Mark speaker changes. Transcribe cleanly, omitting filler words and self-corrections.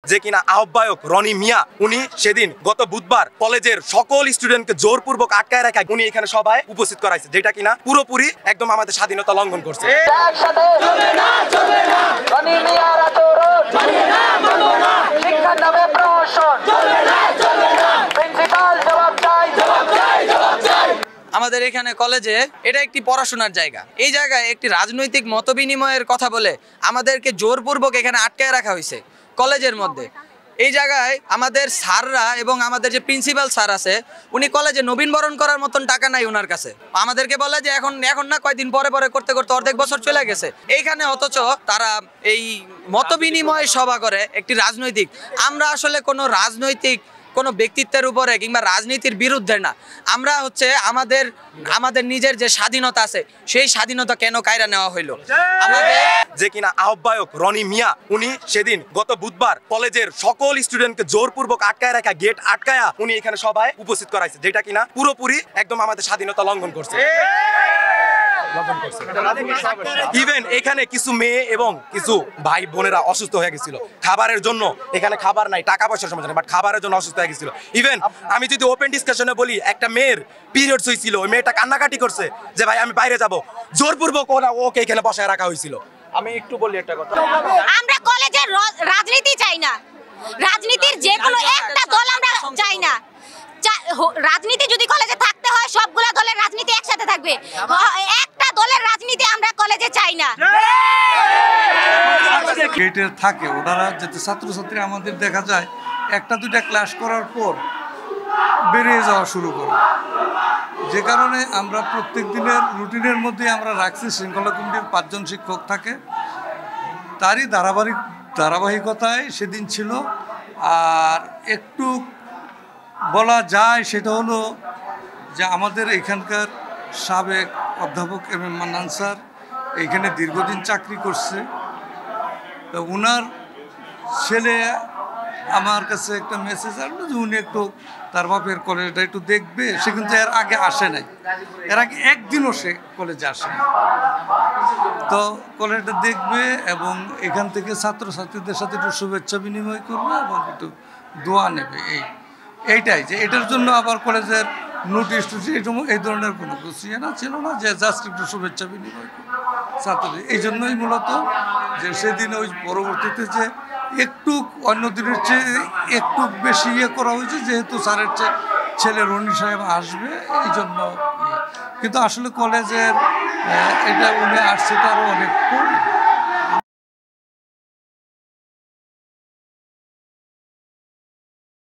Speaker 1: যে কিনা আহ্বায়ক রনি মিয়া, উনি সেদিন গত বুধবার কলেজের সকল স্টুডেন্টকে জোরপূর্বক আটকায় রাখা উনি এখানে সবাই উপস্থিত করাইছে, যেটা কিনা পুরোপুরি একদম আমাদের স্বাধীনতা লঙ্ঘন করছে।
Speaker 2: আমাদের এখানে কলেজে এটা একটি পড়াশোনার জায়গা, এই জায়গায় একটি রাজনৈতিক মতবিনিময়ের কথা বলে আমাদেরকে জোরপূর্বক এখানে আটকায় রাখা হয়েছে কলেজের মধ্যে। এই জায়গায় আমাদের স্যাররা এবং আমাদের যে প্রিন্সিপাল স্যার আছে উনি কলেজে নবীনবরণ করার মতন টাকা নাই ওনার কাছে, আমাদেরকে বলে যে এখন না কয়দিন পরে পরে করতে করতে অর্ধেক বছর চলে গেছে এইখানে, অথচ তারা এই মতবিনিময় সভা করে একটি রাজনৈতিক। আমরা আসলে কোনো রাজনৈতিক কোনো ব্যক্তিত্বের উপরে কিংবা রাজনীতির বিরুদ্ধে না, আমরা হচ্ছে আমাদের নিজের যে স্বাধীনতা আছে সেই স্বাধীনতা কেন কায়রা নেওয়া হইলো। আমাদের
Speaker 1: যে কিনা আহ্বায়ক রনি মিয়া, উনি সেদিন গত বুধবার কলেজের সকল স্টুডেন্টকে জোরপূর্বক আটকায় রাখা গেট আটকায়া উনি এখানে সবাই উপস্থিত করাইছে, যেটা কিনা পুরোপুরি একদম আমাদের স্বাধীনতা লঙ্ঘন করছে। ইভেন এখানে কিছু মেয়ে এবং কিছু ভাই বোনেরা অসুস্থ হয়ে গেছিল খাবারের জন্য, এখানে খাবার নাই, টাকা পয়সার সমস্যা নেই, বাট খাবারের জন্য অসুস্থ হয়ে গেছিল। ইভেন আমি যদি ওপেন ডিসকাশনে বলি, একটা মেয়ের পিরিয়ডস হয়েছিল, ওই মেয়েটা কান্নাকাটি করছে যে ভাই আমি বাইরে যাব, জোরপূর্বক ওকে এখানে বসায় রাখা হয়েছিল। আমি একটু বলি একটা কথা,
Speaker 3: আমরা কলেজের রাজনীতি চাই না, রাজনীতির যে কোনো একটা দল আমরা চাই না। রাজনীতি যদি কলেজে থাকতে হয় সবগুলো দলের রাজনীতি একসাথে থাকবে, একটা দলের রাজনীতি আমরা কলেজে চাই না।
Speaker 4: গেটে থাকে ওনারা যাতে ছাত্রছাত্রী আমাদের দেখা যায় একটা দুইটা ক্লাস করার পর বেরিয়ে যাওয়া শুরু করে, যে কারণে আমরা প্রত্যেক দিনের রুটিনের মধ্যে আমরা রাখছি শৃঙ্খলা কমিটির 5 জন শিক্ষক থাকে, তারই ধারাবাহিকতায় সেদিন ছিল। আর একটু বলা যায় সেটা হলো যে আমাদের এখানকার সাবেক অধ্যাপক এম এম মান্নান স্যার এইখানে দীর্ঘদিন চাকরি করছে, তো ওনার ছেলে আমার কাছে একটা মেসেজ আসলো যে উনি একটু তার বাপের কলেজটা একটু দেখবে। সে কিন্তু এর আগে আসে নাই, এর আগে একদিনও সে কলেজে আসে নাই, তো কলেজটা দেখবে এবং এখান থেকে ছাত্রছাত্রীদের সাথে একটু শুভেচ্ছা বিনিময় করবে এবং একটু দোয়া নেবে। এইটাই যে এটার জন্য আবার কলেজের নোটিশ এই ধরনের কোনো কিছু না ছিল না, যে জাস্ট একটু শুভেচ্ছা বিনিময় করবে ছাত্রদের। এই জন্যই মূলত যে সেদিন ওই পরবর্তীতে যে একটু অন্য দিনের চেয়ে একটু বেশি করা হয়েছে, যেহেতু স্যারের ছেলে রনি সাহেব আসবে এই জন্য। কিন্তু আসলে কলেজের এটা উনি আসছে তারও অনেক পরে।